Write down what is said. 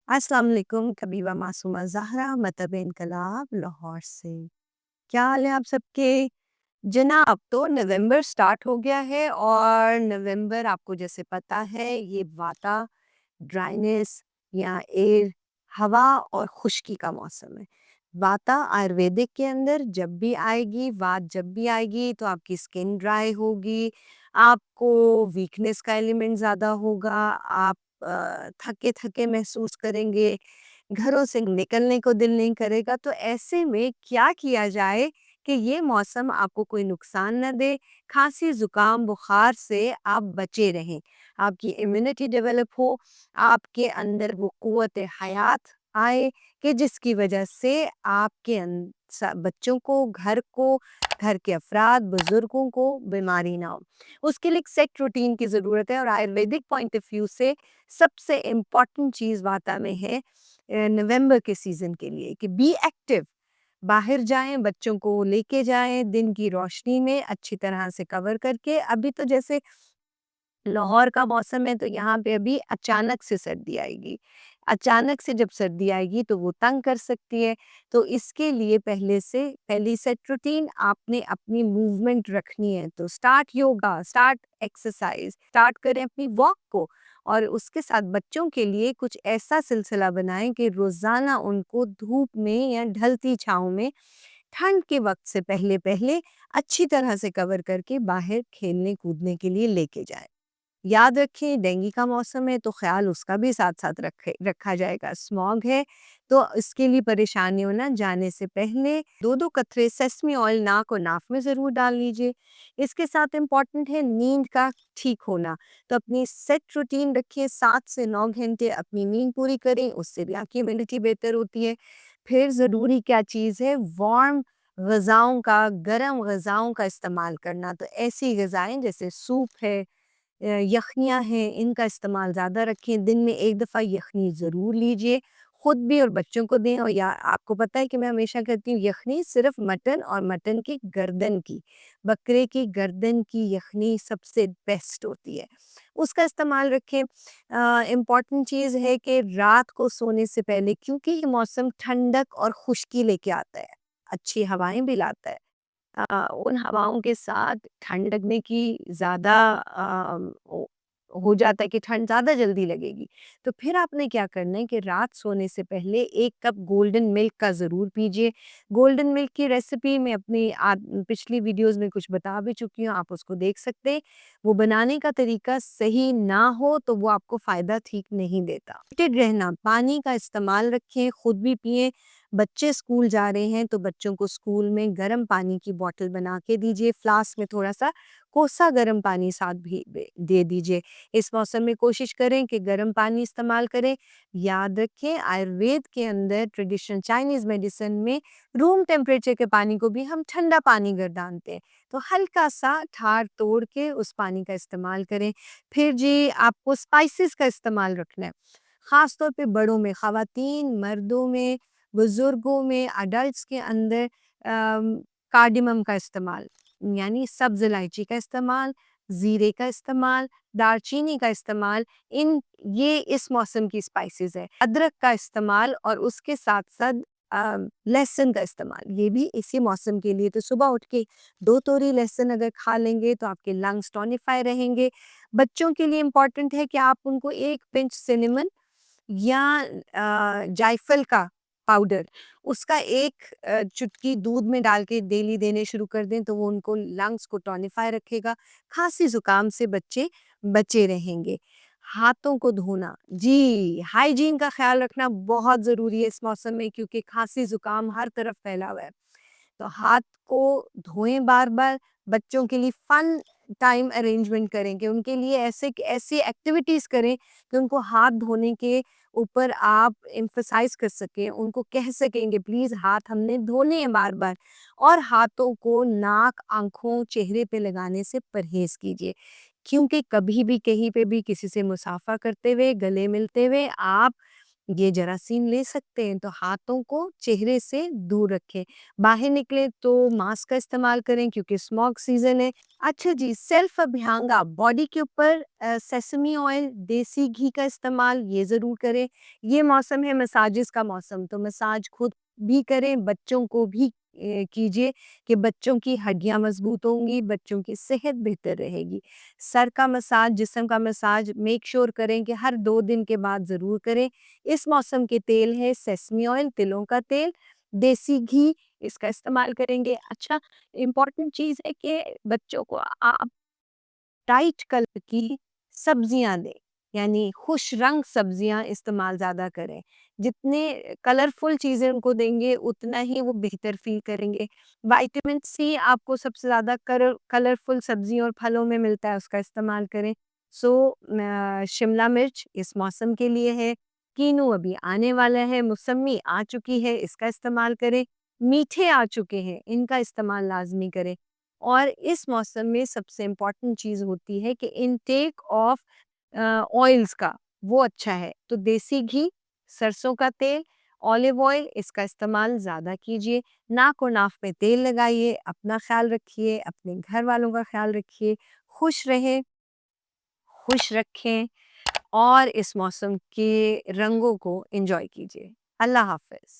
अस्सलाम वालेकुम, कबीबा मासूमा ज़हरा मतब इनकलाब लाहौर से। क्या हाल है आप सबके? जनाब, तो नवंबर स्टार्ट हो गया है और नवंबर आपको जैसे पता है ये वाता, ड्राइनेस या एयर, हवा और खुश्की का मौसम है। वाता आयुर्वेदिक के अंदर जब भी आएगी, वात जब भी आएगी तो आपकी स्किन ड्राई होगी, आपको वीकनेस का एलिमेंट ज़्यादा होगा, आप थके-थके महसूस करेंगे, घरों से निकलने को दिल नहीं करेगा। तो ऐसे में क्या किया जाए कि ये मौसम आपको कोई नुकसान ना दे, खाँसी, ज़ुकाम, बुखार से आप बचे रहें, आपकी इम्यूनिटी डेवलप हो, आपके अंदर वो क़ुव्वत हयात आए कि जिसकी वजह से आपके बच्चों को, घर के अफ़राद, बुज़ुर्गों को बीमारी ना हो। उसके लिए एक सेट रूटीन की ज़रूरत है और आयुर्वेदिक पॉइंट ऑफ व्यू से सबसे इम्पोर्टेंट चीज़ वाता में है नवंबर के सीज़न के लिए कि बी एक्टिव। बाहर जाएँ, बच्चों को लेके जाएँ, दिन की रोशनी में अच्छी तरह से कवर करके। अभी तो जैसे लाहौर का मौसम है तो यहाँ पे अभी अचानक से सर्दी आएगी। अचानक से जब सर्दी आएगी तो वो तंग कर सकती है। तो इसके लिए पहले से पहली सेट रूटीन आपने अपनी मूवमेंट रखनी है। तो start yoga, start exercise, start करें अपनी वॉक को और उसके साथ बच्चों के लिए कुछ ऐसा सिलसिला बनाएँ कि रोज़ाना उनको धूप में या ढलती छाँव में ठंड के वक़्त से पहले-पहले अच्छी तरह से कवर करके बाहर खेलने-कूदने के लिए लेके जाएँ। याद रखें डेंगू का मौसम है तो ख़्याल उसका भी साथ-साथ रखा जाएगा। स्मॉग है तो इसके लिए परेशानी हो ना जाने से पहले 2-2 कतरे सेसमी ऑयल नाक और नाक में ज़रूर डाल लीजिए। इसके साथ इम्पॉर्टेंट है नींद का ठीक होना। तो अपनी सेट रूटीन रखिए 7 से 9 घंटे अपनी नींद पूरी करें, उससे भी आपकी इम्यूनिटी बेहतर होती है। फिर ज़रूरी क्या चीज़ है वार्म ग़िज़ाओं का, गरम ग़िज़ाओं का इस्तेमाल करना। तो ऐसी ग़िज़ाएँ जैसे सूप है, यख़नियाँ हैं, इनका इस्तेमाल ज़्यादा रखें, दिन में 1 दफ़ा यख़नी ज़रूर लीजिए, खुद भी और बच्चों को दें। और या आपको पता है कि मैं हमेशा कहती हूँ यख़नी सिर्फ़ मटन और मटन की गर्दन की, बकरे की गर्दन की यख़नी सबसे बेस्ट होती है, उसका इस्तेमाल रखें। इम्पॉर्टेंट चीज़ है कि रात को सोने से पहले क्योंकि ये मौसम ठंडक और खुश्की लेके आता है, अच्छी हवाएँ भी लाता है। उन हवाओं के साथ ठंड लगने की ज़्यादा हो जाता है कि ठंड ज़्यादा जल्दी लगेगी। तो फिर आपने क्या करना है कि रात सोने से पहले 1 कप गोल्डन मिल्क का ज़रूर पीजिए। गोल्डन मिल्क की रेसिपी मैं अपनी पिछली वीडियोज़ में कुछ बता भी चुकी हूँ, आप उसको देख सकते हैं। वो बनाने का तरीका सही ना हो तो वो आपको फ़ायदा ठीक नहीं देता। हाइड्रेटेड रहना, पानी का इस्तेमाल रखें, खुद भी पिएँ। बच्चे स्कूल जा रहे हैं तो बच्चों को स्कूल में गर्म पानी की बॉटल बना के दीजिए, फ्लास्क में थोड़ा-सा कोसा गर्म पानी साथ भी दे दीजिए। इस मौसम में कोशिश करें कि गर्म पानी इस्तेमाल करें। याद रखें आयुर्वेद के अंदर ट्रेडिशनल चाइनीज़ मेडिसिन में रूम टेम्परेचर के पानी को भी हम ठंडा पानी गर्दानते हैं। तो हल्का-सा ठार तोड़ के उस पानी का इस्तेमाल करें। फिर जी आपको स्पाइसेस का इस्तेमाल रखना है। ख़ास तौर पे बड़ों में, ख़वातीन, मर्दों में, बुज़ुर्गों में, अडल्ट्स के अंदर कार्डेमम का इस्तेमाल यानी सब्ज़ इलायची का इस्तेमाल, ज़ीरे का इस्तेमाल, दालचीनी का इस्तेमाल, ये इस मौसम की स्पाइसेस है। अदरक का इस्तेमाल और उसके साथ-साथ लहसुन का इस्तेमाल, ये भी इसी मौसम के लिए। तो सुबह उठ के 2 तोरी लहसुन अगर खा लेंगे तो आपके लंग्स टॉनिफ़ाई रहेंगे। बच्चों के लिए इम्पोर्टेंट है कि आप उनको 1 पिंच सिनेमन या जायफल का पाउडर उसका एक चुटकी दूध में डाल के डेली देने शुरू कर दें तो वो उनको लंग्स को टॉनिफाई रखेगा। खांसी ज़ुकाम से बच्चे बचे रहेंगे। हाथों को धोना, जी, हाइजीन का ख़्याल रखना बहुत ज़रूरी है इस मौसम में क्योंकि खांसी ज़ुकाम हर तरफ फैला हुआ है। तो हाथ को धोएँ बार-बार, बच्चों के लिए फन टाइम अरेंजमेंट करें कि उनके लिए ऐसी एक्टिविटीज़ करें कि उनको हाथ धोने के ऊपर आप एम्फसाइज़ कर सकें, उनको कह सकें कि प्लीज़ हाथ हमने धोने हैं बार-बार और हाथों को नाक, आँखों, चेहरे पे लगाने से परहेज़ कीजिए। क्योंकि कभी भी, कहीं पे भी किसी से मुसाफ़ा करते हुए, गले मिलते हुए आप ये जरासीम ले सकते हैं, तो हाथों को चेहरे से दूर रखें। बाहर निकले तो मास्क का इस्तेमाल करें क्योंकि स्मॉग सीज़न है। अच्छा जी, सेल्फ अभ्यंगा बॉडी के ऊपर सेसमी ऑयल, देसी घी का इस्तेमाल ये ज़रूर करें। ये मौसम है मसाजेज़ का मौसम, तो मसाज खुद भी करें, बच्चों को भी कीजिए कि बच्चों की हड्डियाँ मज़बूत होंगी, बच्चों की सेहत बेहतर रहेगी। सर का मसाज, जिस्म का मसाज मेक श्योर करें कि हर 2 दिन के बाद ज़रूर करें। इस मौसम के तेल है सेसमी ऑयल, तिलों का तेल, देसी घी, इसका इस्तेमाल करेंगे। अच्छा, इम्पोर्टेंट चीज़ है कि बच्चों को आप ब्राइट कलर की सब्जियाँ दें, यानी खुश रंग सब्जियाँ इस्तेमाल ज़्यादा करें। जितने कलरफुल चीज़ें उनको देंगे, उतना ही वो बेहतर फ़ील करेंगे। विटामिन सी आपको सबसे ज़्यादा कलरफुल सब्जियों और फलों में मिलता है, उसका इस्तेमाल करें। शिमला मिर्च इस मौसम के लिए है, कीनू अभी आने वाला है, मौसमी आ चुकी है, इसका इस्तेमाल करें। मीठे आ चुके हैं, इनका इस्तेमाल लाज़मी करें। और इस मौसम में सबसे इम्पोर्टेंट चीज़ होती है कि इनटेक ऑफ ऑयल्स का वो अच्छा है। तो देसी घी, सरसों का तेल, ऑलिव ऑयल इसका इस्तेमाल ज़्यादा कीजिए। नाक और नाक में तेल लगाइए, अपना ख़्याल रखिए, अपने घर वालों का ख़्याल रखिए, खुश रहें, खुश रखें और इस मौसम के रंगों को एन्जॉय कीजिए। अल्लाह हाफ़िज़।